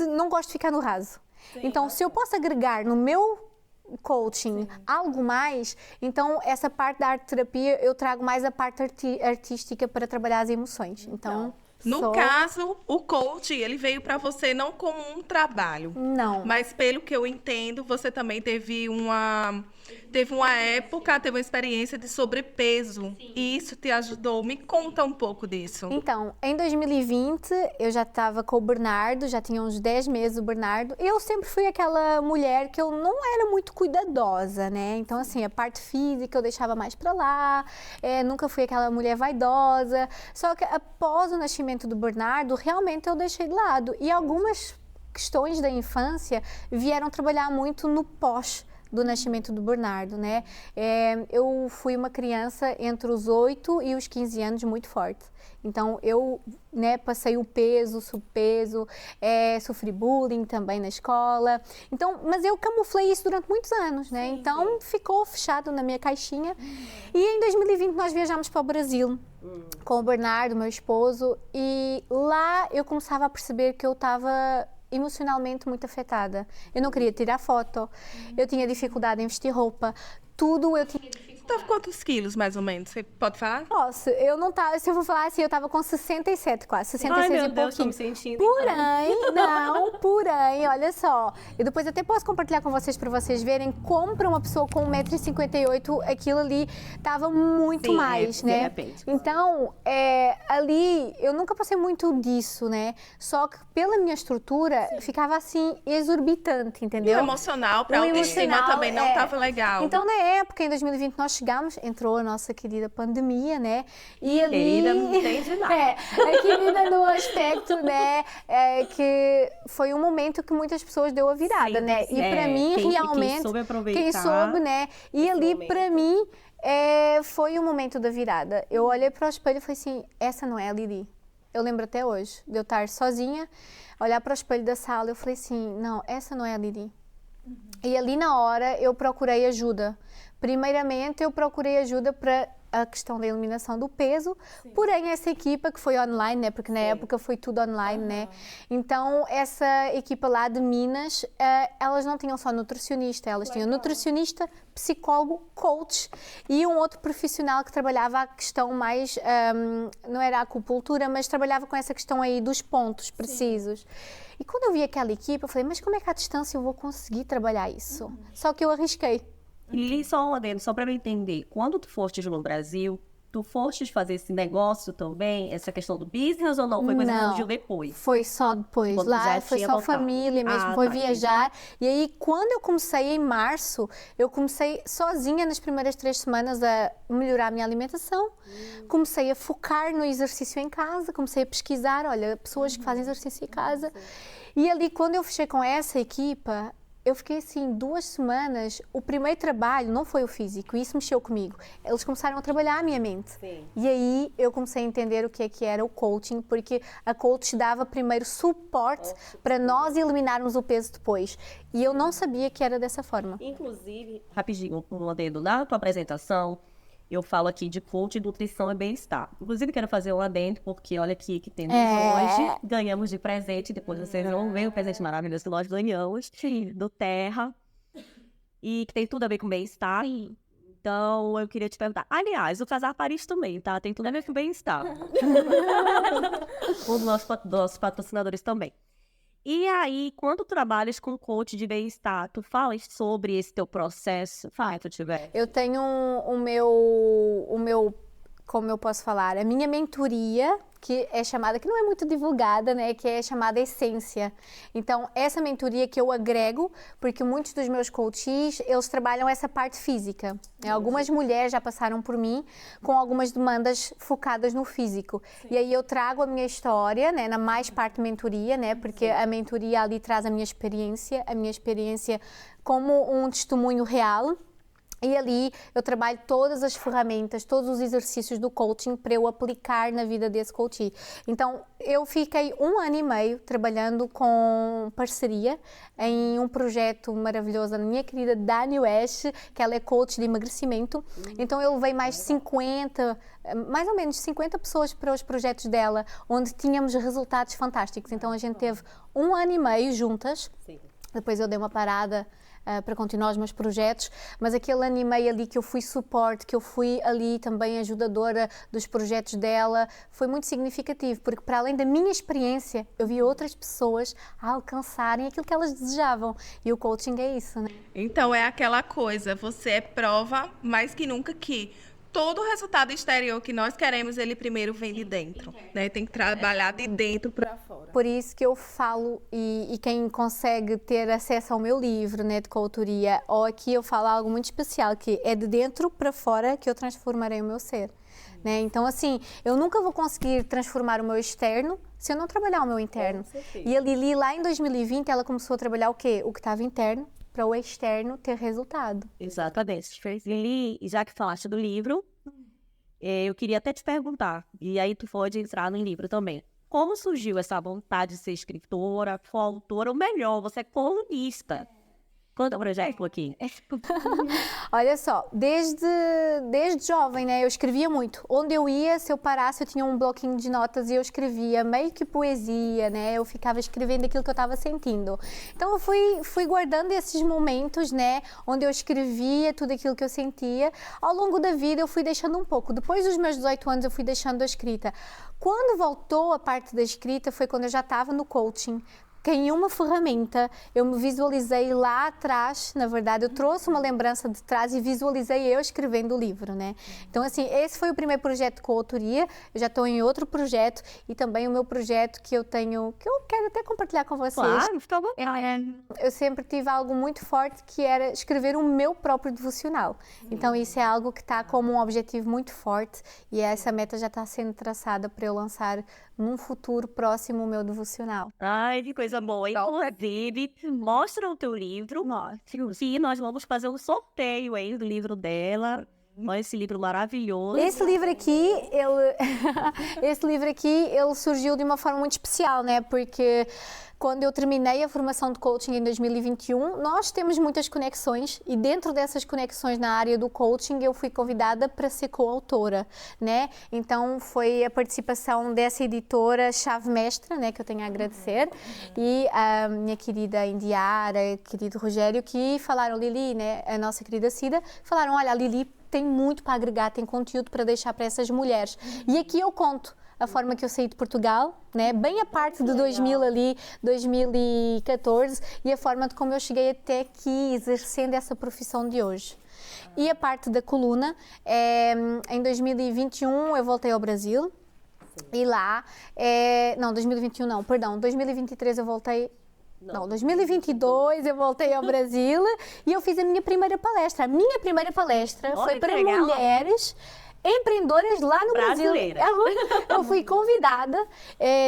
não gosto de ficar no raso. Então, se eu posso agregar no meu coaching algo mais, então essa parte da arte-terapia eu trago mais a parte artística para trabalhar as emoções. Então, no caso, o coaching, ele veio para você não como um trabalho. Não. Mas pelo que eu entendo, você também teve uma época, teve uma experiência de sobrepeso. E isso te ajudou. Me conta um pouco disso. Então, em 2020, eu já estava com o Bernardo, já tinha uns 10 meses o Bernardo. Eu sempre fui aquela mulher que eu não era muito cuidadosa, né? Então, assim, a parte física eu deixava mais para lá, nunca fui aquela mulher vaidosa. Só que após o nascimento do Bernardo, realmente eu deixei de lado. E algumas questões da infância vieram trabalhar muito no pós do nascimento do Bernardo, né? Eu fui uma criança entre os 8 e os 15 anos muito forte. Então, eu passei o peso, subpeso, sofri bullying também na escola. Então, mas eu camuflei isso durante muitos anos, né? Então, ficou fechado na minha caixinha. E em 2020 nós viajamos para o Brasil com o Bernardo, meu esposo, e lá eu começava a perceber que eu estava emocionalmente muito afetada. Eu não queria tirar foto, eu tinha dificuldade em vestir roupa, tudo eu tinha dificuldade. Você estava quantos quilos, mais ou menos? Você pode falar? Posso, eu não tava, se eu for falar assim, eu tava com 67 quase, 66 Ai, meu e Deus, tô pouquinho. me sentindo. Porém, olha só, eu depois até posso compartilhar com vocês para vocês verem como para uma pessoa com 1,58 m aquilo ali tava muito Sim, mais, de né? repente. Então, ali, eu nunca passei muito disso, né? Só que pela minha estrutura, ficava assim, exorbitante, E entendeu? o emocional, para O autoestima emocional, também não estava legal. Então, na época, em 2020, nós chegámos, entrou a nossa querida pandemia, né? E ali... Querida, não entende nada. a querida no aspecto, né? Que foi um momento que muitas pessoas deu a virada, Sim, né? E para mim, realmente... Quem soube aproveitar. Quem soube, né? E ali, para mim, foi o momento da virada. Eu olhei para o espelho e falei assim, essa não é a Lili. Eu lembro até hoje de eu estar sozinha, olhar para o espelho da sala, eu falei assim, não, essa não é a Lili. E ali na hora eu procurei ajuda. Primeiramente eu procurei ajuda para a questão da eliminação do peso, porém essa equipa que foi online, né, porque na época foi tudo online, né, então essa equipa lá de Minas, elas não tinham só nutricionista, elas tinham nutricionista, psicólogo, coach e um outro profissional que trabalhava a questão mais, não era a acupuntura, mas trabalhava com essa questão aí dos pontos precisos. E quando eu vi aquela equipa, eu falei, mas como é que à distância eu vou conseguir trabalhar isso? Só que eu arrisquei. E só um adendo, só para eu entender, quando tu fostes no Brasil, tu fostes fazer esse negócio também, essa questão do business ou não? Foi coisa que surgiu depois? Foi só depois. Quando Lá já foi tinha só voltado. família mesmo, foi viajar. E aí, quando eu comecei em março, eu comecei sozinha nas primeiras 3 semanas a melhorar a minha alimentação. Comecei a focar no exercício em casa, comecei a pesquisar, olha, pessoas que fazem exercício em casa. E ali, quando eu fechei com essa equipa, eu fiquei assim 2 semanas, o primeiro trabalho não foi o físico, isso mexeu comigo. Eles começaram a trabalhar a minha mente. Sim. E aí eu comecei a entender o que é que era o coaching, porque a coach dava primeiro suporte para nós eliminarmos o peso depois. E eu não sabia que era dessa forma. Inclusive, rapidinho, um adendo, na tua apresentação, eu falo aqui de coach, nutrição e bem-estar. Inclusive, quero fazer um adendo, porque olha aqui que temos hoje, ganhamos de presente, depois vocês vão ver o presente maravilhoso que nós ganhamos, do Terra, e que tem tudo a ver com bem-estar. Então, eu queria te perguntar, aliás, o Casar Paris também, tá? Tem tudo a ver com bem-estar. Um dos nossos patrocinadores também. E aí, quando trabalhas com coach de bem-estar, tu falas sobre esse teu processo? Fala, se tu tiver. Eu tenho o meu como eu posso falar, a minha mentoria, que é chamada, que não é muito divulgada, né, que é chamada Essência. Então, essa mentoria que eu agrego, porque muitos dos meus coaches, eles trabalham essa parte física. Algumas mulheres já passaram por mim com algumas demandas focadas no físico. Sim. E aí eu trago a minha história, né, na mais parte mentoria, né, porque a mentoria ali traz a minha experiência como um testemunho real. E ali eu trabalho todas as ferramentas, todos os exercícios do coaching para eu aplicar na vida desse coach. Então, eu fiquei 1 ano e meio trabalhando com parceria em um projeto maravilhoso da minha querida Dani West, que ela é coach de emagrecimento. Então, eu levei mais ou menos 50 pessoas para os projetos dela, onde tínhamos resultados fantásticos. Então, a gente teve 1 ano e meio juntas. Sim. Depois eu dei uma parada para continuar os meus projetos, mas aquele ano e meio ali que eu fui suporte, que eu fui ali também ajudadora dos projetos dela, foi muito significativo, porque para além da minha experiência, eu vi outras pessoas a alcançarem aquilo que elas desejavam, e o coaching é isso, né? Então é aquela coisa, você é prova mais que nunca que todo o resultado exterior que nós queremos, ele primeiro vem de dentro, né? Tem que trabalhar de dentro para fora. Por isso que eu falo, e quem consegue ter acesso ao meu livro, né, de coautoria, ou aqui eu falo algo muito especial, que é de dentro para fora que eu transformarei o meu ser. Né? Então, assim, eu nunca vou conseguir transformar o meu externo se eu não trabalhar o meu interno. E a Lili, lá em 2020, ela começou a trabalhar o quê? O que estava interno, para o externo ter resultado. Exatamente. Lili, já que falaste do livro, eu queria até te perguntar, e aí tu pode entrar no livro também. Como surgiu essa vontade de ser escritora, coautora, ou melhor, você é colunista? Conta pra gente um pouquinho. Olha só, desde jovem, né, eu escrevia muito. Onde eu ia, se eu parasse, eu tinha um bloquinho de notas e eu escrevia meio que poesia, né, eu ficava escrevendo aquilo que eu estava sentindo. Então eu fui guardando esses momentos, né, onde eu escrevia tudo aquilo que eu sentia. Ao longo da vida eu fui deixando um pouco. Depois dos meus 18 anos eu fui deixando a escrita. Quando voltou a parte da escrita foi quando eu já estava no coaching. Em uma ferramenta, eu me visualizei lá atrás, na verdade, eu trouxe uma lembrança de trás e visualizei eu escrevendo o livro, né? Então, assim, esse foi o primeiro projeto com autoria, eu já estou em outro projeto e também o meu projeto que eu tenho, que eu quero até compartilhar com vocês. Claro, fica bom. Eu sempre tive algo muito forte que era escrever o meu próprio devocional. Então, isso é algo que está como um objetivo muito forte e essa meta já está sendo traçada para eu lançar num futuro próximo o meu devocional. Ai, que coisa boa. Inclusive, mostra o teu livro. E nós vamos fazer um sorteio aí do livro dela. Olha esse livro maravilhoso. Esse livro aqui, ele surgiu de uma forma muito especial, né? Porque quando eu terminei a formação de coaching em 2021, nós temos muitas conexões e dentro dessas conexões na área do coaching eu fui convidada para ser coautora, né? Então foi a participação dessa editora Chave Mestra, né, que eu tenho a agradecer, e a minha querida Indiara, querido Rogério, que falaram, Lili, né, a nossa querida Cida, falaram, olha, a Lili tem muito para agregar, tem conteúdo para deixar para essas mulheres. E aqui eu conto a forma que eu saí de Portugal, né? Bem a parte de 2014, e a forma de como eu cheguei até aqui, exercendo essa profissão de hoje. E a parte da coluna, em 2021 eu voltei ao Brasil, e lá, 2023 eu voltei... 2022 eu voltei ao Brasil e eu fiz a minha primeira palestra. A minha primeira palestra foi para mulheres empreendedoras lá no Brasil. Eu fui convidada,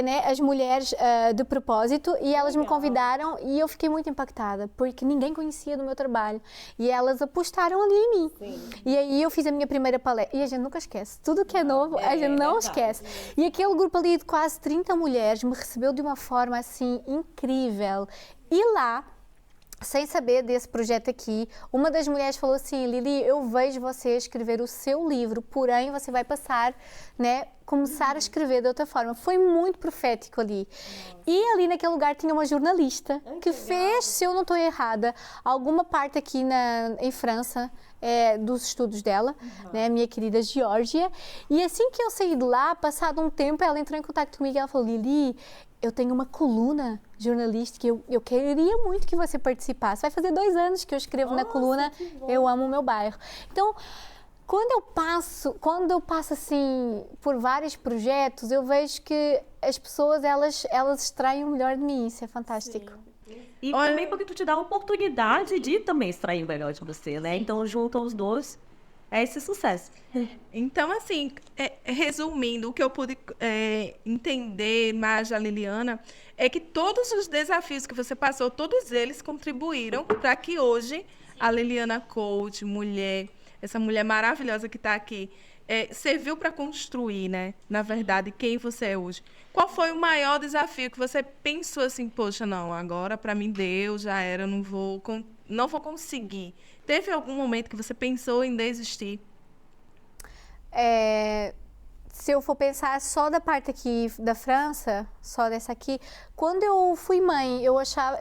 né, as mulheres de propósito, e elas me convidaram e eu fiquei muito impactada, porque ninguém conhecia do meu trabalho e elas apostaram ali em mim. Sim. E aí eu fiz a minha primeira palestra, e a gente nunca esquece, tudo que é novo, a gente não esquece. E aquele grupo ali de quase 30 mulheres me recebeu de uma forma assim incrível. E lá, sem saber desse projeto aqui, uma das mulheres falou assim, Lili, eu vejo você escrever o seu livro, porém você vai passar, né, começar a escrever de outra forma. Foi muito profético ali. E ali naquele lugar tinha uma jornalista que fez, se eu não estou errada, alguma parte aqui em França, dos estudos dela, né, minha querida Geórgia. E assim que eu saí de lá, passado um tempo, ela entrou em contato comigo e ela falou, Lili, eu tenho uma coluna jornalística, eu queria muito que você participasse. Vai fazer 2 anos que eu escrevo na coluna Eu Amo o Meu Bairro. Então, Quando eu passo assim por vários projetos, eu vejo que as pessoas elas extraem o melhor de mim, isso é fantástico. E também porque tu te dá a oportunidade de também extrair o melhor de você, né? Então, juntam os dois, é esse sucesso. Então, assim, resumindo, o que eu pude entender mais da Liliana é que todos os desafios que você passou, todos eles contribuíram para que hoje a Liliana Coach, mulher, essa mulher maravilhosa que está aqui, serviu para construir, né? Na verdade, quem você é hoje. Qual foi o maior desafio que você pensou assim, poxa, não, agora para mim deu, já era, eu não vou conseguir. Teve algum momento que você pensou em desistir? Se eu for pensar só da parte aqui da França, só dessa aqui, quando eu fui mãe, eu achava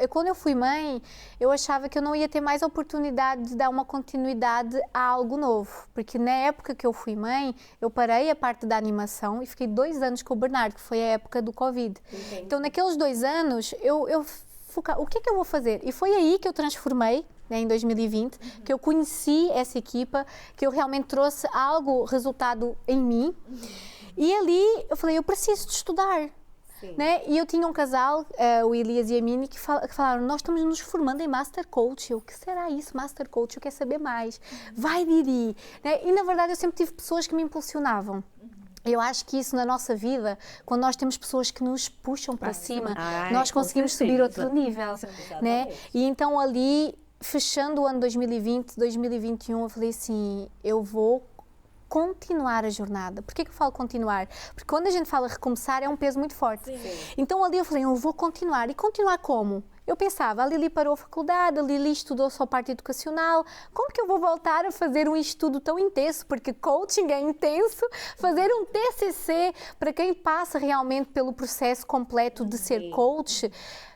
que eu não ia ter mais oportunidade de dar uma continuidade a algo novo, porque na época que eu fui mãe, eu parei a parte da animação e fiquei 2 anos com o Bernardo, que foi a época do Covid. Entendi. Então, naqueles 2 anos, o que é que eu vou fazer? E foi aí que eu transformei, né, em 2020, que eu conheci essa equipa, que eu realmente trouxe resultado em mim. E ali eu falei, eu preciso de estudar. Né? E eu tinha um casal, o Elias e a Mini, que falaram, nós estamos nos formando em Master Coach. O que será isso, Master Coach? Eu quero saber mais. Vai, Diri. Né? E na verdade eu sempre tive pessoas que me impulsionavam. Eu acho que isso na nossa vida, quando nós temos pessoas que nos puxam para cima, nós conseguimos subir outro nível. Né? E então ali, fechando o ano 2020, 2021, eu falei assim, eu vou continuar a jornada. Por que eu falo continuar? Porque quando a gente fala recomeçar é um peso muito forte. Sim. Então ali eu falei, eu vou continuar. E continuar como? Eu pensava, a Lili parou a faculdade, a Lili estudou só parte educacional, como que eu vou voltar a fazer um estudo tão intenso? Porque coaching é intenso, fazer um TCC para quem passa realmente pelo processo completo de ser coach,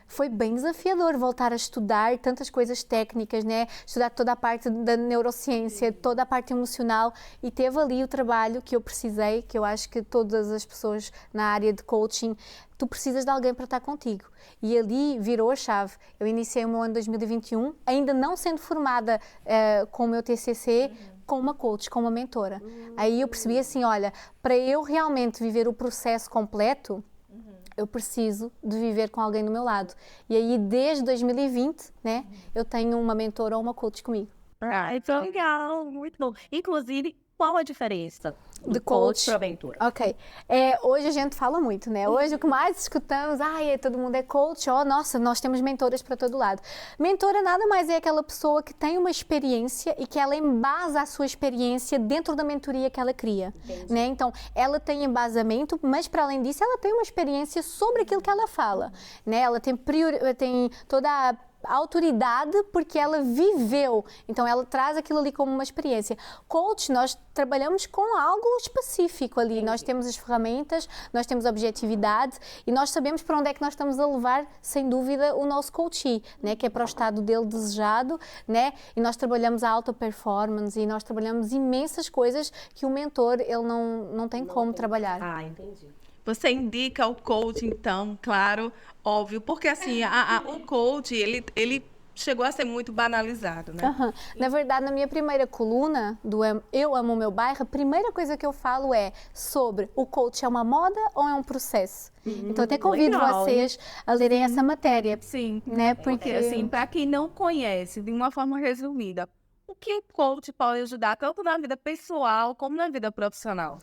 foi bem desafiador voltar a estudar tantas coisas técnicas, né? Estudar toda a parte da neurociência, toda a parte emocional, e teve ali o trabalho que eu precisei, que eu acho que todas as pessoas na área de coaching, tu precisas de alguém para estar contigo. E ali virou a chave. Eu iniciei o meu ano 2021, ainda não sendo formada com o meu TCC, com uma coach, com uma mentora. Aí eu percebi assim, olha, para eu realmente viver o processo completo, eu preciso de viver com alguém do meu lado. E aí, desde 2020, né, eu tenho uma mentora ou uma coach comigo. Então, legal, muito bom. Inclusive, qual a diferença de coach para mentora? Ok. Hoje a gente fala muito, né? Hoje o que mais escutamos, todo mundo é coach, nossa, nós temos mentoras para todo lado. Mentora nada mais é aquela pessoa que tem uma experiência e que ela embasa a sua experiência dentro da mentoria que ela cria. Né? Então, ela tem embasamento, mas para além disso, ela tem uma experiência sobre aquilo que ela fala. Né? Ela tem toda a autoridade porque ela viveu, então ela traz aquilo ali como uma experiência. Coach, nós trabalhamos com algo específico ali, nós temos as ferramentas, nós temos a objetividade e nós sabemos para onde é que nós estamos a levar, sem dúvida, o nosso coachee, né, que é para o estado dele desejado, né, e nós trabalhamos a alta performance e nós trabalhamos imensas coisas que o mentor, ele não tem como trabalhar. Entendi. Você indica o coach, então, claro, óbvio, porque assim, o coach, ele chegou a ser muito banalizado, né? Uhum. Na verdade, na minha primeira coluna do Eu Amo o Meu Bairro, a primeira coisa que eu falo é sobre o coach é uma moda ou é um processo? Então, até convido vocês a lerem essa matéria. Sim, né? Porque assim, para quem não conhece, de uma forma resumida, o que o coach pode ajudar tanto na vida pessoal como na vida profissional?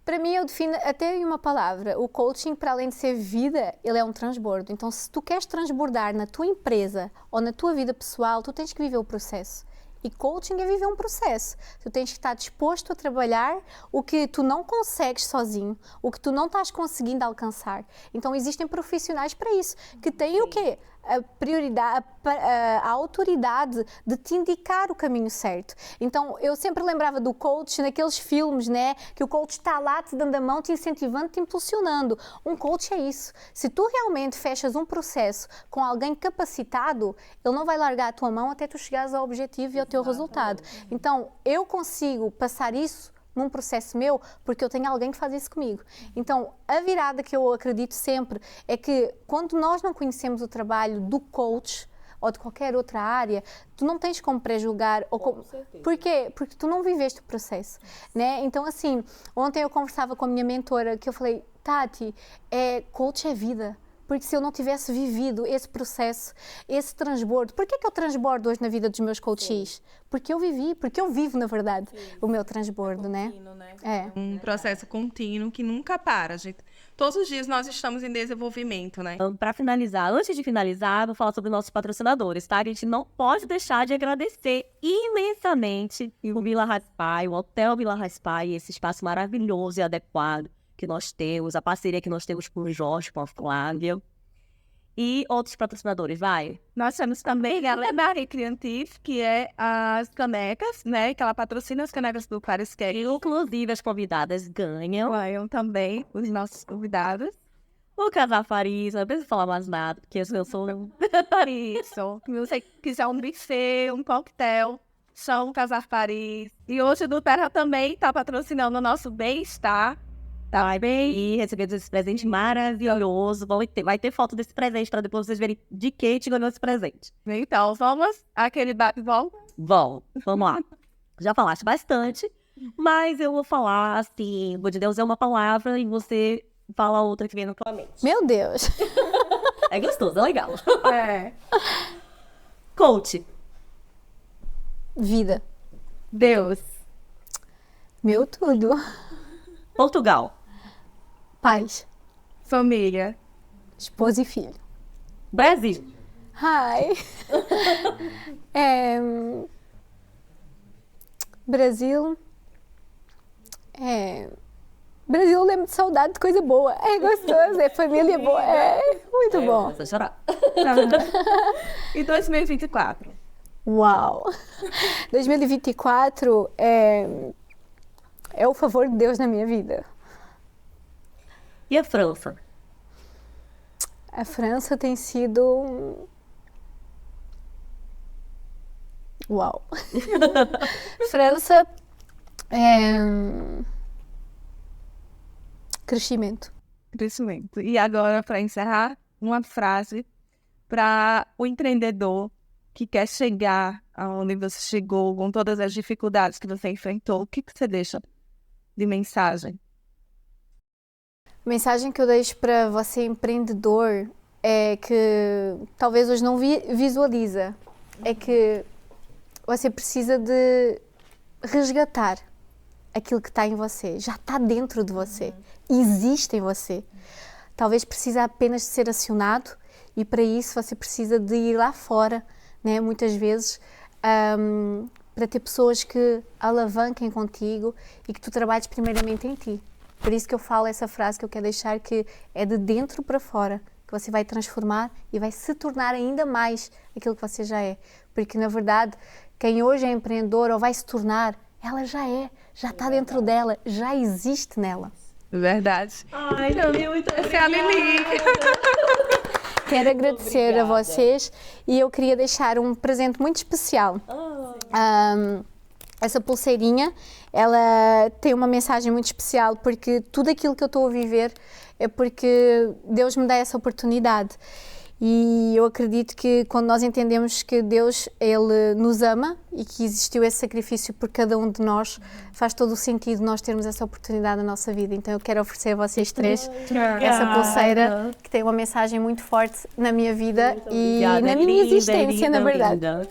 Para mim, eu defino até em uma palavra, o coaching, para além de ser vida, ele é um transbordo. Então, se tu queres transbordar na tua empresa ou na tua vida pessoal, tu tens que viver o processo. E coaching é viver um processo. Tu tens que estar disposto a trabalhar o que tu não consegues sozinho, o que tu não estás conseguindo alcançar. Então, existem profissionais para isso, que têm o quê? A prioridade, a autoridade de te indicar o caminho certo. Então, eu sempre lembrava do coach naqueles filmes, né? Que o coach está lá te dando a mão, te incentivando, te impulsionando. Um coach é isso. Se tu realmente fechas um processo com alguém capacitado, ele não vai largar a tua mão até tu chegares ao objetivo e ao teu resultado. Então, eu consigo passar isso num processo meu, porque eu tenho alguém que faz isso comigo. Então, a virada que eu acredito sempre é que quando nós não conhecemos o trabalho do coach, ou de qualquer outra área, tu não tens como pré-julgar. Por quê? Porque tu não viveste o processo, né? Então, assim, ontem eu conversava com a minha mentora, que eu falei, Tati, coach é vida. Porque se eu não tivesse vivido esse processo, esse transbordo... Por que eu transbordo hoje na vida dos meus coaches? Porque eu vivi, porque eu vivo, na verdade, o meu transbordo, né? É. Um processo contínuo que nunca para, gente. Todos os dias nós estamos em desenvolvimento, né? Para finalizar, antes de finalizar, vou falar sobre nossos patrocinadores, tá? A gente não pode deixar de agradecer imensamente o Vila Raspai, o Hotel Vila Raspai, esse espaço maravilhoso e adequado que nós temos, a parceria que nós temos com o Jorge, com a Flávia. E outros patrocinadores, vai? Nós temos também a Lebari Creative, que é as canecas, né? Que ela patrocina as canecas do Pariscast. Inclusive, as convidadas ganham. Ganham também os nossos convidados. O Casar Paris, não preciso falar mais nada, porque eu sou Paris. Se você quiser um buffet, um coquetel, chama o Casar Paris. E hoje o Duterra também está patrocinando o nosso bem-estar. Tá bem? E recebemos esse presente maravilhoso. Vai ter foto desse presente para depois vocês verem de quem te ganhou esse presente. Então, vamos àquele bate-volta? Vamos lá. Já falaste bastante, mas eu vou falar assim, vou te dizer uma palavra e você fala outra que vem na tua mente. Meu Deus! É gostoso, é legal. É. Coach. Vida. Deus. Meu tudo. Portugal. Paz. Família. Esposa e filho. Brasil. Ai. Brasil. Brasil, eu lembro de saudade de coisa boa. É gostoso, é família boa. É muito bom. Vou chorar. E 2024? Uau! 2024 é o favor de Deus na minha vida. E a França? A França tem sido... Uau! França crescimento. Crescimento. E agora, para encerrar, uma frase para o empreendedor que quer chegar aonde você chegou, com todas as dificuldades que você enfrentou. O que você deixa de mensagem? A mensagem que eu deixo para você, empreendedor, é que talvez hoje não visualiza. É que você precisa de resgatar aquilo que está em você. Já está dentro de você. Existe em você. Talvez precisa apenas de ser acionado e para isso você precisa de ir lá fora, né? Muitas vezes, para ter pessoas que alavanquem contigo e que tu trabalhes primeiramente em ti. Por isso que eu falo essa frase que eu quero deixar, que é de dentro para fora, que você vai transformar e vai se tornar ainda mais aquilo que você já é. Porque, na verdade, quem hoje é empreendedor ou vai se tornar, ela já é, já está dentro dela, já existe nela. Verdade. Ai, muito Essa é a Lili. Quero agradecer a vocês e eu queria deixar um presente muito especial. Essa pulseirinha, ela tem uma mensagem muito especial porque tudo aquilo que eu estou a viver é porque Deus me dá essa oportunidade. E eu acredito que quando nós entendemos que Deus, Ele nos ama e que existiu esse sacrifício por cada um de nós, faz todo o sentido nós termos essa oportunidade na nossa vida. Então eu quero oferecer a vocês três essa pulseira que tem uma mensagem muito forte na minha vida e na minha existência, na verdade.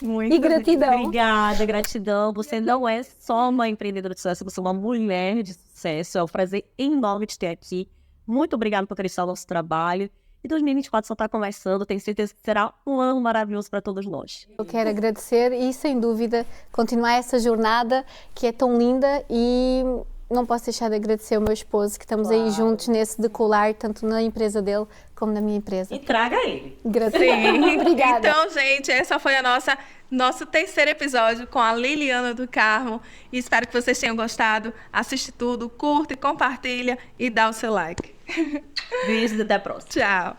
Muito E gratidão. Obrigada, gratidão. Você não é só uma empreendedora de sucesso, você é uma mulher de sucesso. É um prazer enorme te ter aqui. Muito obrigada por acreditar no nosso trabalho. E 2024 só está começando, tenho certeza que será um ano maravilhoso para todos nós. Eu quero agradecer e, sem dúvida, continuar essa jornada que é tão linda e não posso deixar de agradecer ao meu esposo, que estamos aí juntos nesse decolar, tanto na empresa dele como na minha empresa. E traga ele. Gratidão. Obrigada. Então, gente, essa foi nosso terceiro episódio com a Liliana do Carmo. E espero que vocês tenham gostado. Assiste tudo, curte, compartilha e dá o seu like. Beijos e até a próxima. Tchau.